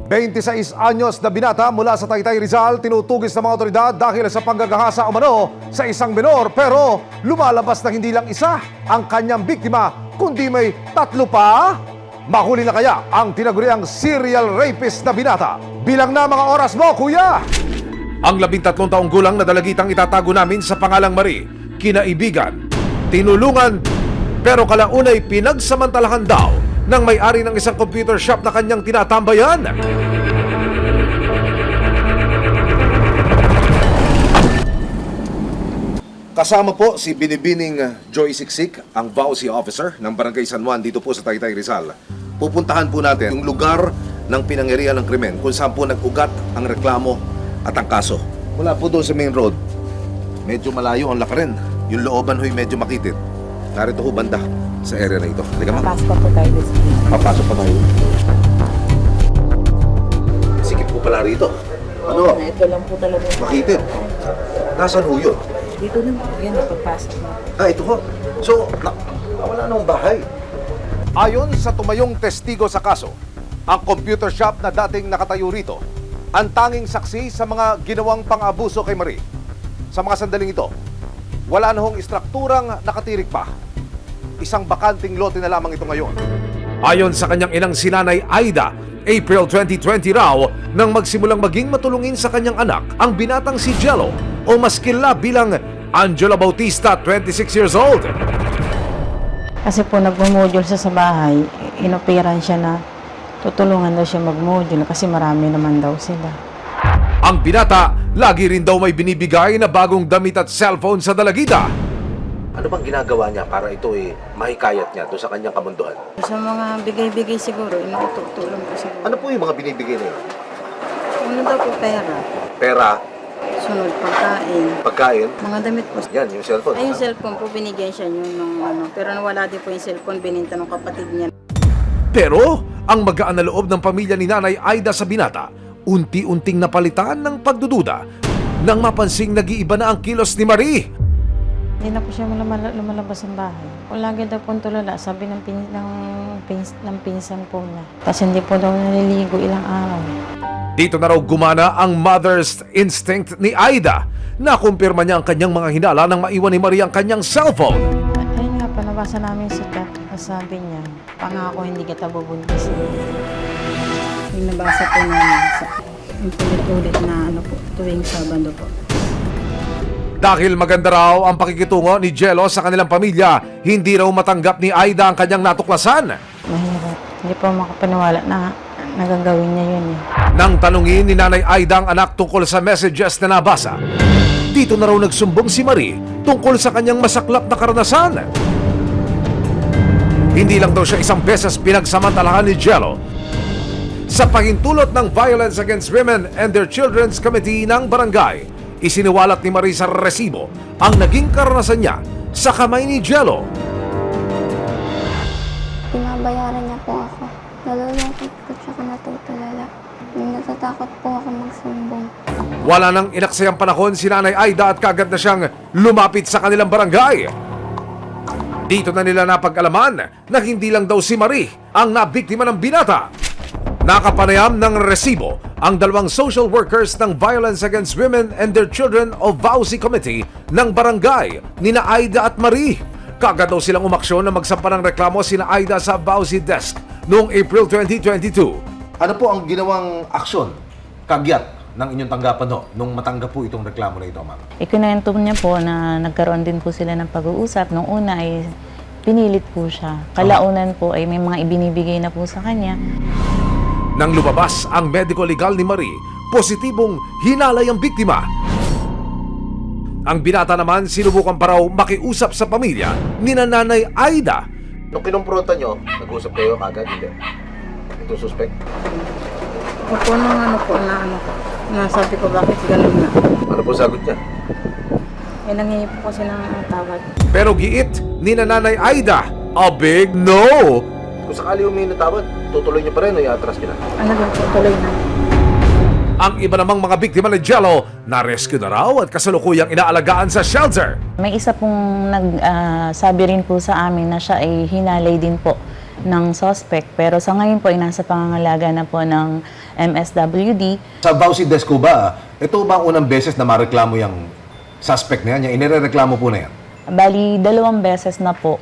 26 anyos na binata mula sa Taytay Rizal tinutugis ng mga otoridad dahil sa panggagahasa umano sa isang menor, pero lumalabas na hindi lang isa ang kanyang biktima kundi may 3 pa. Mahuli na kaya ang tinaguriang serial rapist na binata? Bilang na mga oras mo, kuya! Ang 13 taong gulang na dalagitang itatago namin sa pangalang Marie, kinaibigan, tinulungan, pero kalaunay pinagsamantalahan daw ng may-ari ng isang computer shop na kanyang tinatambayan. Kasama po si Binibining Joy Siksik, ang VAUSI officer ng Barangay San Juan dito po sa Taytay Rizal. Pupuntahan po natin yung lugar ng pinangyarihan ng krimen kung saan po nag-ugat ang reklamo at ang kaso. Mula po doon sa main road, medyo malayo ang lakarin. Yung looban ho'y medyo makitid. Narito ho banda sa area na ito. Halika, ma'am. Papasok po tayo dito. Papasok pa tayo. Sikip po pala rito. Ano? Ito lang po talaga. Makitid. Nasaan ho yun? Dito lang po. Yan, pagpasok mo. Ito ho. So, wala nang bahay. Ayon sa tumayong testigo sa kaso, ang computer shop na dating nakatayo rito, ang tanging saksi sa mga ginawang pang-abuso kay Marie. Sa mga sandaling ito, wala na hong istrukturang nakatirik pa. Isang bakanting lote na lamang ito ngayon. Ayon sa kanyang inang sinanay Aida, April 2020 raw nang magsimulang maging matulungin sa kanyang anak ang binatang si Jello o mas kilala bilang Angela Bautista, 26 years old. Kasi po nagmo-module siya sa bahay, inoperan siya na tutulungan daw siya mag-module kasi marami naman daw sila. Ang binata, lagi rin daw may binibigay na bagong damit at cellphone sa dalagita. Ano bang ginagawa niya para ito mahikayat niya doon sa kanyang kamunduhan? Sa mga bigay-bigay siguro, inututulong ko siguro. Ano po yung mga binibigay na yun? Ano daw po pera? Pera, Sunod, pagkain. pagkain, Mga damit po. yan, yung cellphone. Ay, yung cellphone po, binigyan siya yun nung ano. Pero wala din po yung cellphone, bininta ng kapatid niya. Pero, ang magaan na loob ng pamilya ni Nanay Aida sa binata, unti-unting napalitan ng pagdududa nang mapansing nag-iiba na ang kilos ni Marie. Hindi na po siya lumalabas ng bahay. Kung lagi daw po tulala, sabi ng pinsan po niya. Tapos hindi po daw naliligo ilang araw. Dito na raw gumana ang mother's instinct ni Aida. Nakumpirma niya ang kanyang mga hinala nang maiwan ni Marie ang kanyang cellphone. Ayun nga po, nabasa namin sa chat. Sabi niya, pangako hindi kita bubuntis. Yung nabasa po namin sa yung ulit-ulit na ano po, tuwing Sabado po. Dahil maganda raw ang pakikitungo ni Jello sa kanilang pamilya, hindi raw matanggap ni Aida ang kanyang natuklasan. Mahirap. Hindi po makapaniwala na nagagawin niya yun eh. Nang tanungin ni Nanay Aida ang anak tungkol sa messages na nabasa, dito na raw nagsumbong si Marie tungkol sa kanyang masaklap na karanasan. Hindi lang daw siya isang beses pinagsamantalahan ni Jello sa pahintulot ng Violence Against Women and Their Children's Committee ng barangay. Isiniwalat ni Marie sa resibo ang naging karanasan niya sa kamay ni Jello. Pinabayaran niya po ako. Nalulungkot po tsaka natutulala. Natatakot po ako magsumbong. Wala nang inaksayang panahon si Nanay Aida at kagad na siyang lumapit sa kanilang barangay. Dito na nila napag-alaman na hindi lang daw si Marie ang nabiktima ng binata. Nakapanayam ng resibo ang 2 social workers ng Violence Against Women and Their Children o VAUSI Committee ng barangay nina Aida at Marie. Kagad daw silang umaksyon na magsampa ng reklamo sina Aida sa VAUSI desk noong April 2022. Ano po ang ginawang aksyon, kagyat ng inyong tanggapan nung matanggap po itong reklamo na ito, ma'am? Ikinento niya po na nagkaroon din po sila ng pag-uusap. Nung una ay pinilit po siya. Kalaunan po ay may mga ibinibigay na po sa kanya. Nang lumabas ang medico-legal ni Marie, positibong hinalay ang biktima. Ang binata naman sinubukan pa raw makiusap sa pamilya ni Nanay Aida. Nung kinumpronta nyo, nag-usap kayo agad, hindi? Itong suspect? Opo, nasabi ko bakit ganun na. Ano po sagot niya? May nangingi po kasi ng tawad. Pero giit ni Nanay Aida, a big no! Kung sakali humingi ng tawad, tutuloy niyo pa rin o i-atras niyo na? Ano lang po, tuloy na. Ang iba namang mga biktima ni Jello, na-rescue na raw at kasalukuyang inaalagaan sa shelter. May isa pong nagsabi rin po sa amin na siya ay hinalay din po ng suspect. Pero sa ngayon po, nasa pangangalaga na po ng MSWD. Sa Bausi Desco ba, ito ba ang unang beses na mareklamo yung suspect na yan? Yung inireklamo po na yan? Bali, 2 beses na po.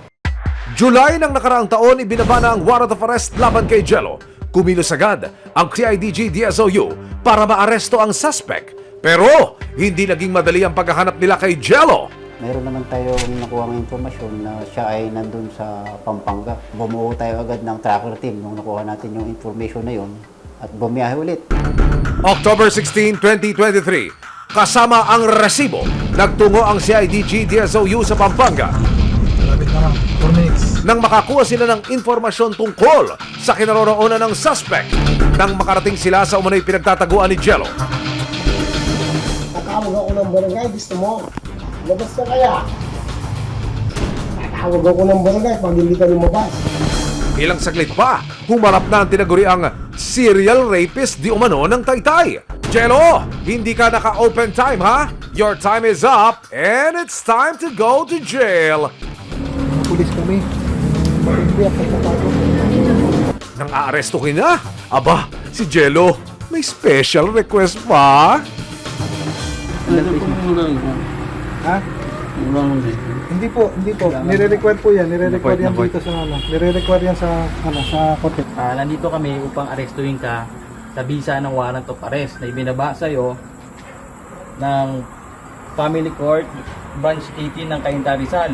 July ng nakaraang taon, ibinaba na ang warrant of arrest laban kay Jello. Kumilos agad ang CIDG DSOU para maaresto ang suspect. Pero hindi naging madali ang paghahanap nila kay Jello. Meron naman tayong nakuha ng informasyon na siya ay nandun sa Pampanga. Bumuo tayo agad ng tracker team nung nakuha natin yung information na yun at bumiyahe ulit. October 16, 2023, kasama ang resibo, nagtungo ang CIDG DSOU sa Pampanga. Nang makakuha sila ng informasyon tungkol sa kinaroroonan ng suspect, nang makarating sila sa umunay pinagtataguan ni Jello. Tatawag ako ng barangay, gusto mo? Labas ka kaya? Tatawag ako ng barangay pag hindi ka lumabas. Ilang saglit pa, humarap na ang tinaguriang serial rapist di umano ng Taytay. Jello, hindi ka naka-open time ha? Your time is up and it's time to go to jail. Pulis kami. Matindi at pagkatago. Nang aaresto ka na, aba, si Jello, may special request pa? Ha? Hindi po. Nire-require po yan. Nire-require yan dito sa ano. Nire-require yan sa kote. Nandito kami upang arestuhin ka sa bisa ng warrant of arrest na ibinaba sa'yo ng Family Court Branch 18 ng Cainta Rizal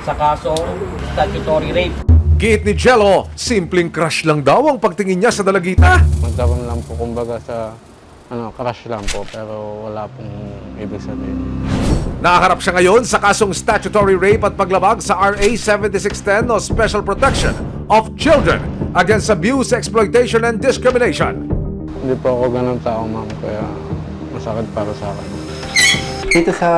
sa kasong statutory rape. Giit ni Jello, simpleng crush lang daw ang pagtingin niya sa dalagita. Magkaroon lang po kumbaga sa crush lang po pero wala pong ibig sabihin. Nakaharap siya ngayon sa kasong statutory rape at paglabag sa RA 7610 o Special Protection of Children Against Abuse, Exploitation and Discrimination. Hindi po ako ganun tao, ma'am, kaya masakit para sa akin. Dito sa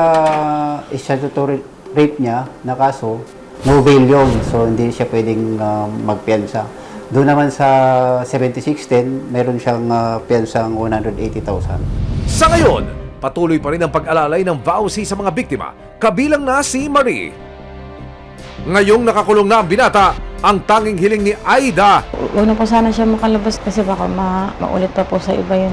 statutory rape niya na kaso, no bail yun. So hindi siya pwedeng magpiyansa. Doon naman sa 7610, meron siyang piyansang 180,000. Sa ngayon, patuloy pa rin ang pag-alalay ng vowsy sa mga biktima, kabilang na si Marie. Ngayong nakakulong na ang binata, ang tanging hiling ni Aida, Huwag na po sana siya makalabas kasi baka maulit pa po sa iba yun.